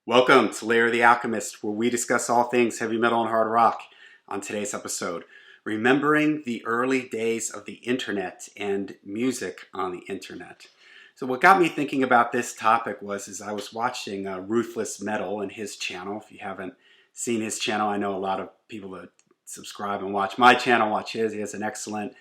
Welcome to Layer the Alchemist, where we discuss all things heavy metal and hard rock. On today's episode, remembering the early days of the internet and music on the internet. So what got me thinking about this topic was I was watching Ruthless Metal and his channel. If you haven't seen his channel, I know a lot of people that subscribe and watch my channel watch his. He has an excellent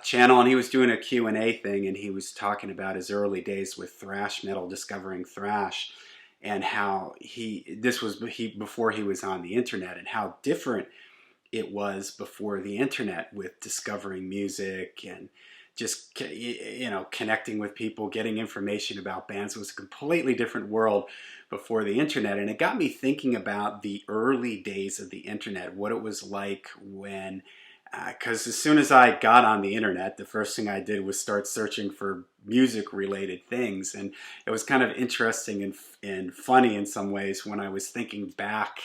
channel, and he was doing a Q&A thing, and he was talking about his early days with thrash metal, discovering thrash, and how before he was on the internet, and how different it was before the internet with discovering music and just connecting with people, getting information about bands. It was a completely different world before the internet, and it got me thinking about the early days of the internet, what it was like when because as soon as I got on the internet, the first thing I did was start searching for music-related things, and it was kind of interesting and funny in some ways when I was thinking back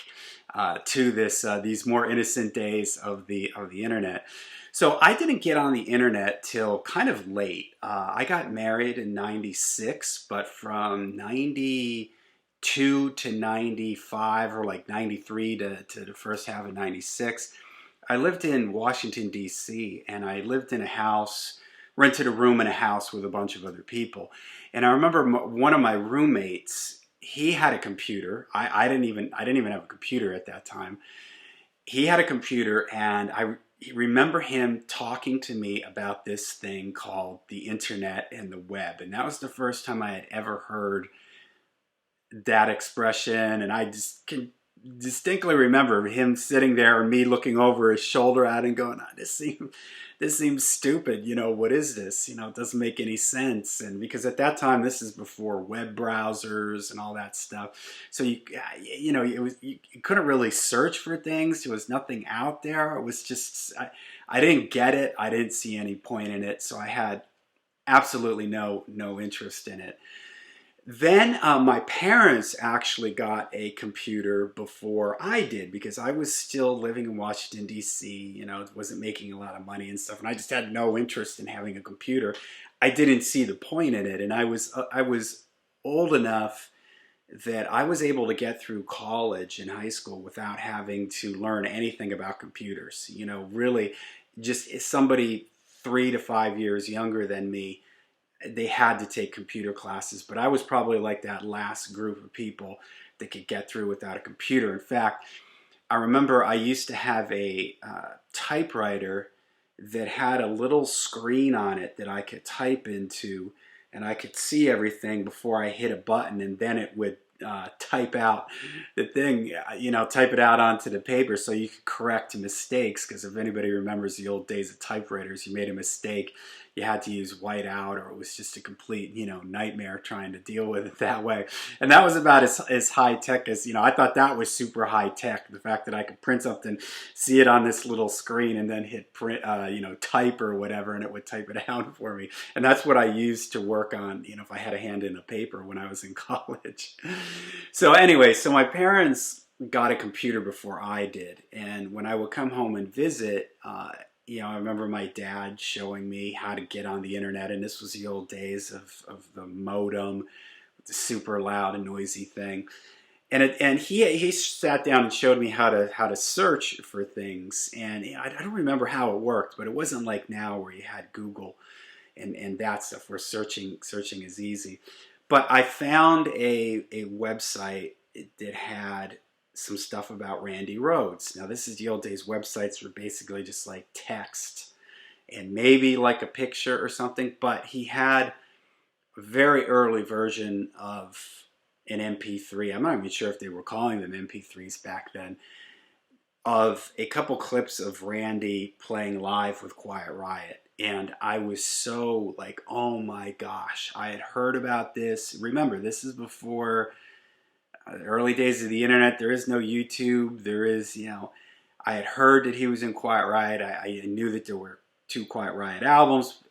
to these more innocent days of the internet. So I didn't get on the internet till kind of late. I got married in '96, but from '92 to '95, or like '93 to the first half of '96. I lived in Washington, D.C., and I lived in a house, rented a room in a house with a bunch of other people. And I remember one of my roommates, he had a computer. I didn't even have a computer at that time. He had a computer, and I remember him talking to me about this thing called the internet and the web. And that was the first time I had ever heard that expression, and I just can distinctly remember him sitting there and me looking over his shoulder at him going, this seems stupid, what is this? It doesn't make any sense. And because at that time, this is before web browsers and all that stuff, so you couldn't really search for things. There was nothing out there. It was just I didn't get it. I didn't see any point in it, so I had absolutely no interest in it. Then my parents actually got a computer before I did, because I was still living in Washington, D.C., wasn't making a lot of money and stuff, and I just had no interest in having a computer. I didn't see the point in it, and I was old enough that I was able to get through college and high school without having to learn anything about computers. Really, just somebody 3 to 5 years younger than me, they had to take computer classes, but I was probably like that last group of people that could get through without a computer. In fact, I remember I used to have a typewriter that had a little screen on it that I could type into, and I could see everything before I hit a button, and then it would type out the thing, type it out onto the paper so you could correct mistakes. Because if anybody remembers the old days of typewriters, you made a mistake, you had to use whiteout, or it was just a complete, nightmare trying to deal with it that way. And that was about as high tech as, I thought that was super high tech. The fact that I could print something, see it on this little screen, and then hit print, type or whatever, and it would type it out for me. And that's what I used to work on, if I had a hand in a paper when I was in college. So anyway, so my parents got a computer before I did. And when I would come home and visit, I remember my dad showing me how to get on the internet, and this was the old days of the modem, the super loud and noisy thing. And he sat down and showed me how to search for things. And I don't remember how it worked, but it wasn't like now where you had Google and that stuff where searching is easy. But I found a website that had some stuff about Randy Rhoads. Now, this is the old days. Websites were basically just like text and maybe like a picture or something, but he had a very early version of an MP3. I'm not even sure if they were calling them MP3s back then, of a couple clips of Randy playing live with Quiet Riot. And I was so like, oh my gosh, I had heard about this. Remember, this is before the early days of the internet. There is no YouTube. There is, I had heard that he was in Quiet Riot. I knew that there were 2 Quiet Riot albums,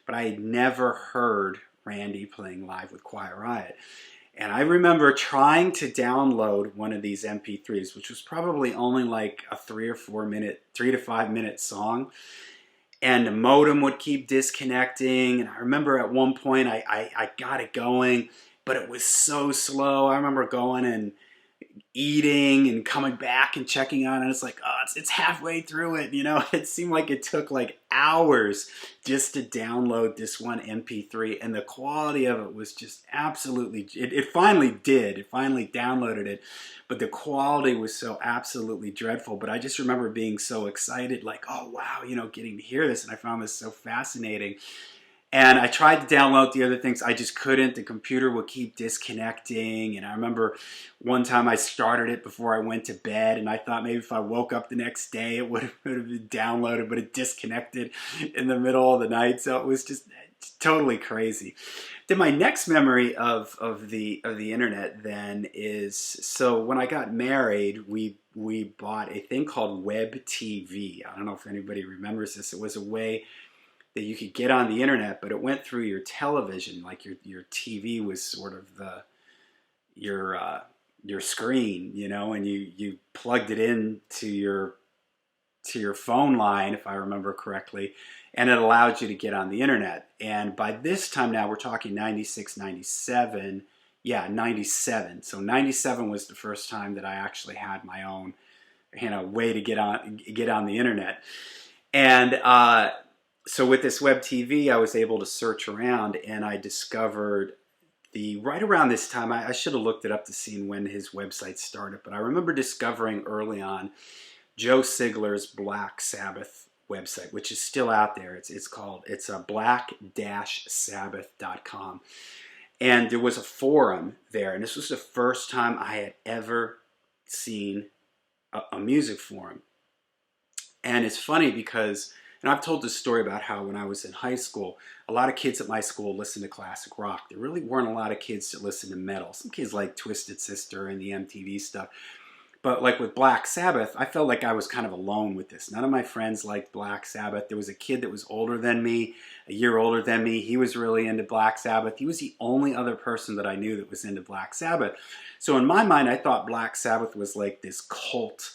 but I had never heard Randy playing live with Quiet Riot. And I remember trying to download one of these MP3s, which was probably only like a 3 to 5 minute song. And the modem would keep disconnecting. And I remember at one point I got it going, but it was so slow. I remember going and eating and coming back and checking on it. It's like, oh, it's halfway through it. It seemed like it took like hours just to download this one MP3, and the quality of it was just absolutely, it finally did. It finally downloaded it, but the quality was so absolutely dreadful. But I just remember being so excited, like, oh wow, getting to hear this, and I found this so fascinating. And I tried to download the other things. I just couldn't. The computer would keep disconnecting. And I remember one time I started it before I went to bed, and I thought maybe if I woke up the next day it would have been downloaded, but it disconnected in the middle of the night. So it was just totally crazy. Then my next memory of the internet then is, so when I got married, we bought a thing called Web TV. I don't know if anybody remembers this. It was a way that you could get on the internet, but it went through your television. Like your TV was sort of your screen, and you plugged it in to your phone line, if I remember correctly, and it allowed you to get on the internet. And by this time now, we're talking 96, 97. Yeah, 97. So 97 was the first time that I actually had my own, way to get on the internet. And so with this Web TV, I was able to search around, and I discovered right around this time, I should have looked it up to see when his website started, but I remember discovering early on Joe Sigler's Black Sabbath website, which is still out there. It's a black-sabbath.com. And there was a forum there, and this was the first time I had ever seen a music forum. And it's funny because, and I've told this story about how when I was in high school, a lot of kids at my school listened to classic rock. There really weren't a lot of kids that listened to metal. Some kids liked Twisted Sister and the MTV stuff. But like with Black Sabbath, I felt like I was kind of alone with this. None of my friends liked Black Sabbath. There was a kid that was older than me, a year older than me. He was really into Black Sabbath. He was the only other person that I knew that was into Black Sabbath. So in my mind, I thought Black Sabbath was like this cult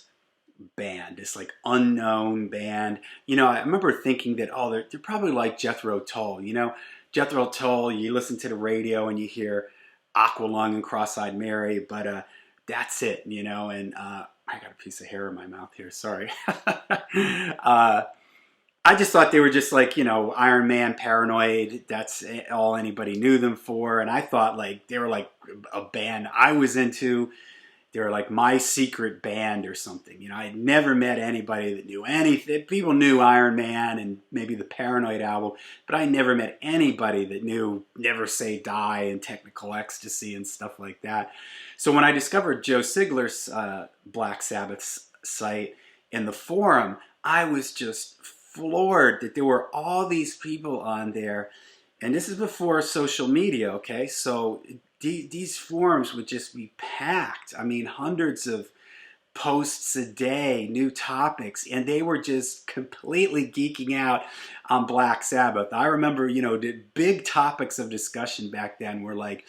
band, this like unknown band. I remember thinking that, oh, they're probably like Jethro Tull. Jethro Tull, you listen to the radio and you hear Aqualung and Cross-Eyed Mary, but that's it, and I got a piece of hair in my mouth here, sorry. I just thought they were just like, Iron Man, Paranoid. That's all anybody knew them for. And I thought like they were like a band I was into. They were like my secret band or something. I had never met anybody that knew anything. People knew Iron Man and maybe the Paranoid album, but I never met anybody that knew Never Say Die and Technical Ecstasy and stuff like that. So when I discovered Joe Sigler's Black Sabbath site in the forum, I was just floored that there were all these people on there. And this is before social media, okay? So these forums would just be packed. I mean, hundreds of posts a day, new topics, and they were just completely geeking out on Black Sabbath. I remember, the big topics of discussion back then were like,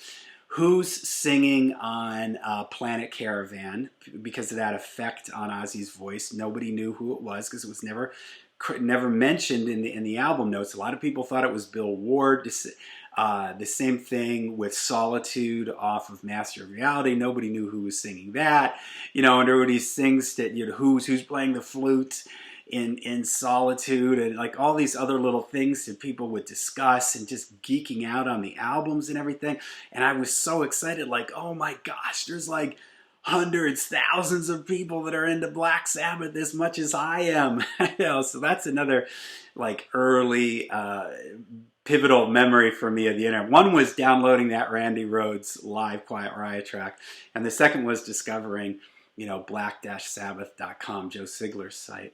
who's singing on Planet Caravan because of that effect on Ozzy's voice. Nobody knew who it was because it was never mentioned in the album notes. A lot of people thought it was Bill Ward. The same thing with Solitude off of Master of Reality. Nobody knew who was singing that. And there were these things that, who's playing the flute in Solitude, and like all these other little things that people would discuss and just geeking out on the albums and everything. And I was so excited, like, oh my gosh, there's like hundreds, thousands of people that are into Black Sabbath as much as I am. So that's another like early pivotal memory for me of the internet. One was downloading that Randy Rhoads live Quiet Riot track, and the second was discovering, black-sabbath.com, Joe Sigler's site.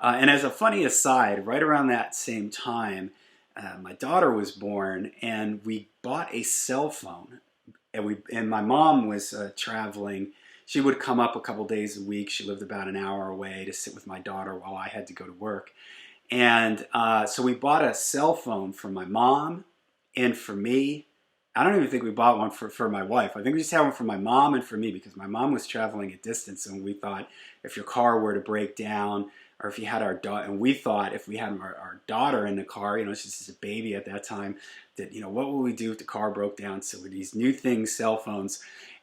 And as a funny aside, right around that same time, my daughter was born, and we bought a cell phone. And my mom was traveling. She would come up a couple days a week. She lived about an hour away to sit with my daughter while I had to go to work. And so we bought a cell phone for my mom and for me. I don't even think we bought one for my wife. I think we just had one for my mom and for me because my mom was traveling a distance, and we thought if your car were to break down or if you had our daughter, and we thought if we had our daughter in the car, you know, she's just a baby at that time, that, you know, what would we do if the car broke down? So with these new things, cell phones.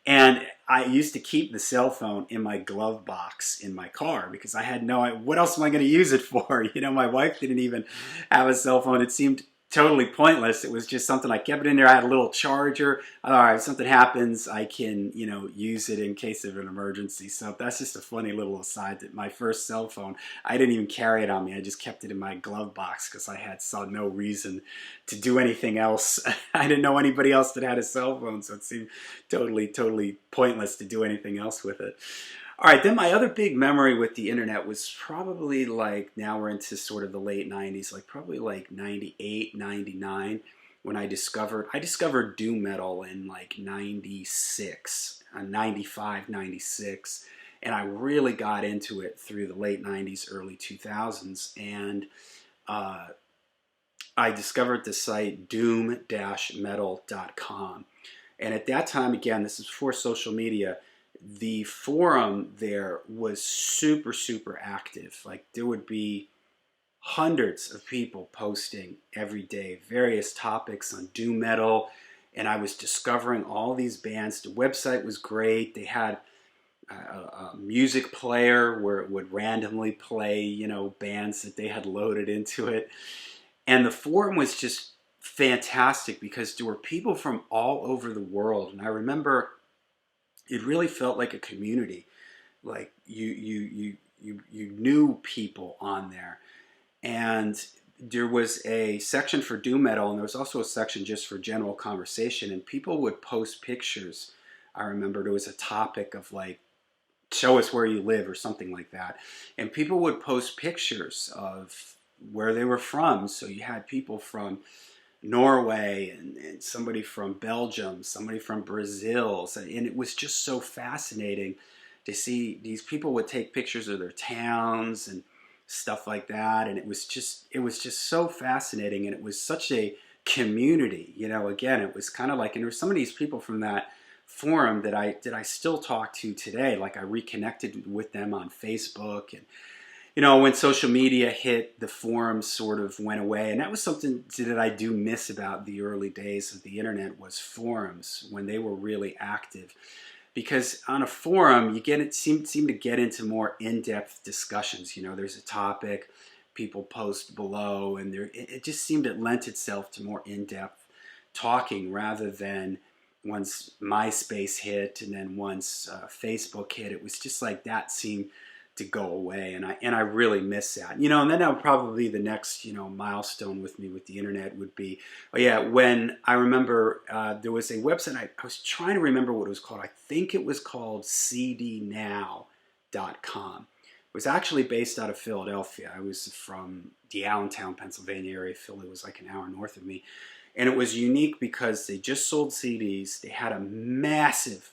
And I used to keep the cell phone in my glove box in my car because I had no idea, what else am I going to use it for? You know, my wife didn't even have a cell phone. It seemed totally pointless. It was just something, I kept it in there. I had a little charger. All right, if something happens, I can, you know, use it in case of an emergency. So that's just a funny little aside, that my first cell phone, I didn't even carry it on me. I just kept it in my glove box because I saw no reason to do anything else. I didn't know anybody else that had a cell phone, so it seemed totally pointless to do anything else with it. All right, then my other big memory with the internet was probably like, now we're into sort of the late 90s, like probably like 98, 99, when I discovered doom metal in like 96, 95, 96, and I really got into it through the late 90s, early 2000s, and I discovered the site doom-metal.com. And at that time, again, this is before social media, the forum there was super active. Like, there would be hundreds of people posting every day, various topics on doom metal, and I was discovering all these bands. The website was great. They had a music player where it would randomly play, you know, bands that they had loaded into it. And the forum was just fantastic because there were people from all over the world. And I remember it really felt like a community. Like you knew people on there. And there was a section for doom metal, and there was also a section just for general conversation. And people would post pictures. I remember there was a topic of like, show us where you live or something like that. And people would post pictures of where they were from. So you had people from Norway and somebody from Belgium, somebody from Brazil. And it was just so fascinating to see these people would take pictures of their towns and stuff like that. And it was just so fascinating. And it was such a community, you know. Again, it was kind of like, and there were some of these people from that forum that I still talk to today. Like, I reconnected with them on Facebook. And you know, when social media hit, the forums sort of went away. And that was something that I do miss about the early days of the internet, was forums, when they were really active. Because on a forum, seem to get into more in-depth discussions. You know, there's a topic, people post below, and it just seemed it lent itself to more in-depth talking, rather than once MySpace hit and then once Facebook hit. It was just like that seemed to go away, and I really miss that. You know, and then that would probably be the next, you know, milestone with me with the internet would be, oh yeah, when I remember there was a website, I was trying to remember what it was called. I think it was called cdnow.com. It was actually based out of Philadelphia. I was from the Allentown, Pennsylvania area. Philly was like an hour north of me. And it was unique because they just sold CDs. They had a massive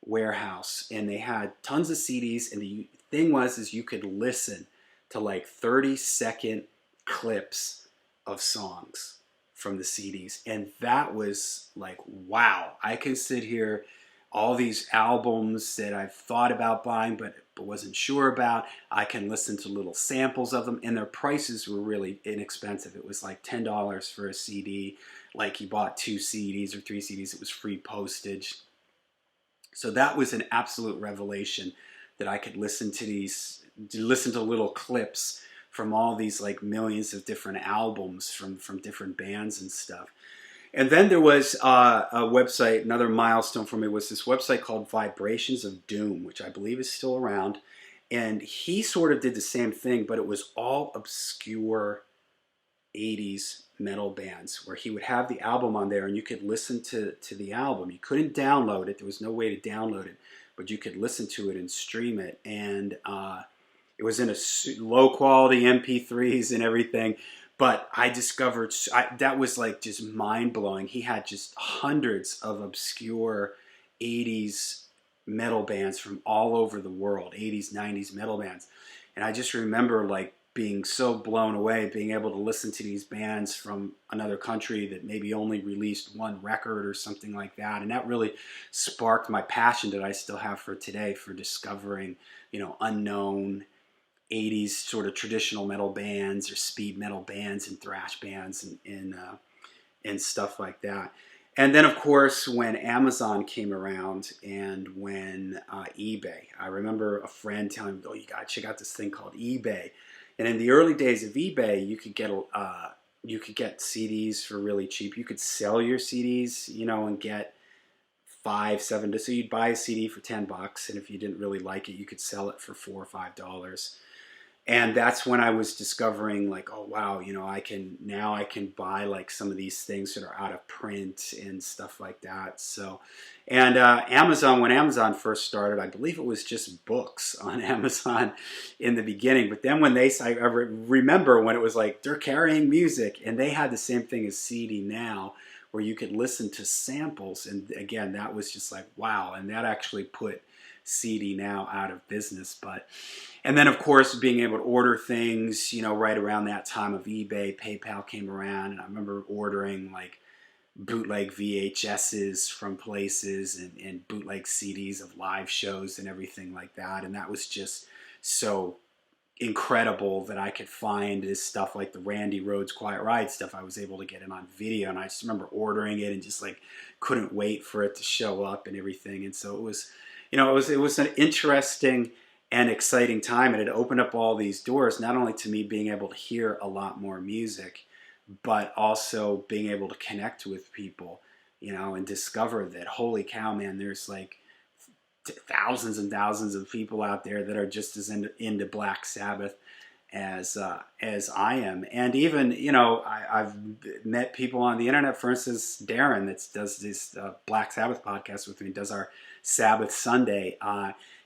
warehouse, and they had tons of CDs, and the thing was you could listen to like 30-second clips of songs from the CDs, and that was like, wow, I can sit here, all these albums that I've thought about buying but wasn't sure about, I can listen to little samples of them, and their prices were really inexpensive. It was like $10 for a CD. Like, you bought 2 CDs or 3 CDs, it was free postage. So that was an absolute revelation, that I could listen to little clips from all these like millions of different albums from different bands and stuff. And then there was a website, another milestone for me was this website called Vibrations of Doom, which I believe is still around. And he sort of did the same thing, but it was all obscure 80s metal bands, where he would have the album on there and you could listen to the album. You couldn't download it. There was no way to download it, but you could listen to it and stream it. And it was in a low quality MP3s and everything. But I discovered, that was like just mind blowing. He had just hundreds of obscure 80s metal bands from all over the world, 80s, 90s metal bands. And I just remember like being so blown away, being able to listen to these bands from another country that maybe only released one record or something like that. And that really sparked my passion that I still have for today, for discovering, you know, unknown 80s sort of traditional metal bands or speed metal bands and thrash bands and stuff like that. And then, of course, when Amazon came around and when eBay, I remember a friend telling me, "Oh, you got to check out this thing called eBay." And in the early days of eBay, you could get CDs for really cheap. You could sell your CDs, you know, and get 5, 7. So you'd buy a CD for $10, and if you didn't really like it, you could sell it for $4 or $5. And that's when I was discovering, like, oh wow, you know, I can buy like some of these things that are out of print and stuff like that. So, and Amazon, when Amazon first started, I believe it was just books on Amazon in the beginning. But then when I remember when it was like they're carrying music, and they had the same thing as CD Now, where you could listen to samples. And again, that was just like wow, and that actually put CD Now out of business. But and then, of course, being able to order things, you know, right around that time of eBay, PayPal came around, and I remember ordering like bootleg VHSs from places and bootleg CDs of live shows and everything like that. And that was just so incredible that I could find this stuff like the Randy Rhoads Quiet Ride stuff. I was able to get it on video, and I just remember ordering it and just like couldn't wait for it to show up and everything. And so it was, you know, it was an interesting and exciting time, and it opened up all these doors, not only to me being able to hear a lot more music, but also being able to connect with people, you know, and discover that, holy cow, man, there's like thousands and thousands of people out there that are just as into Black Sabbath as I am. And even, you know, I've met people on the internet, for instance, Darren that does this Black Sabbath podcast with me, does our Sabbath Sunday.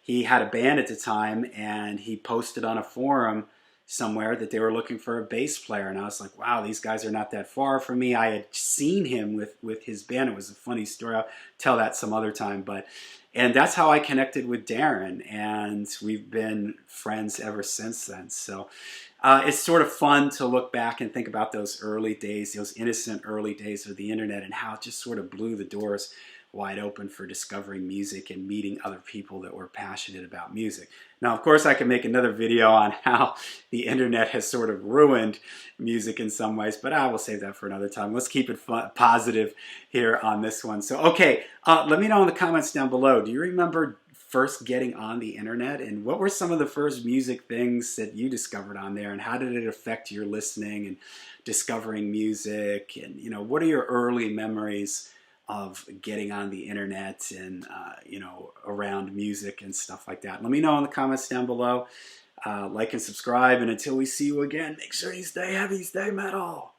He had a band at the time, and he posted on a forum somewhere that they were looking for a bass player. And I was like, wow, these guys are not that far from me. I had seen him with his band. It was a funny story. I'll tell that some other time. And that's how I connected with Darren, and we've been friends ever since then. So it's sort of fun to look back and think about those early days, those innocent early days of the internet, and how it just sort of blew the doors wide open for discovering music and meeting other people that were passionate about music. Now, of course, I could make another video on how the internet has sort of ruined music in some ways, but I will save that for another time. Let's keep it positive here on this one. So, okay, let me know in the comments down below. Do you remember first getting on the internet, and what were some of the first music things that you discovered on there, and how did it affect your listening and discovering music? And, you know, what are your early memories of getting on the internet and, you know, around music and stuff like that? Let me know in the comments down below. Like and subscribe, and until we see you again, make sure you stay heavy, stay metal.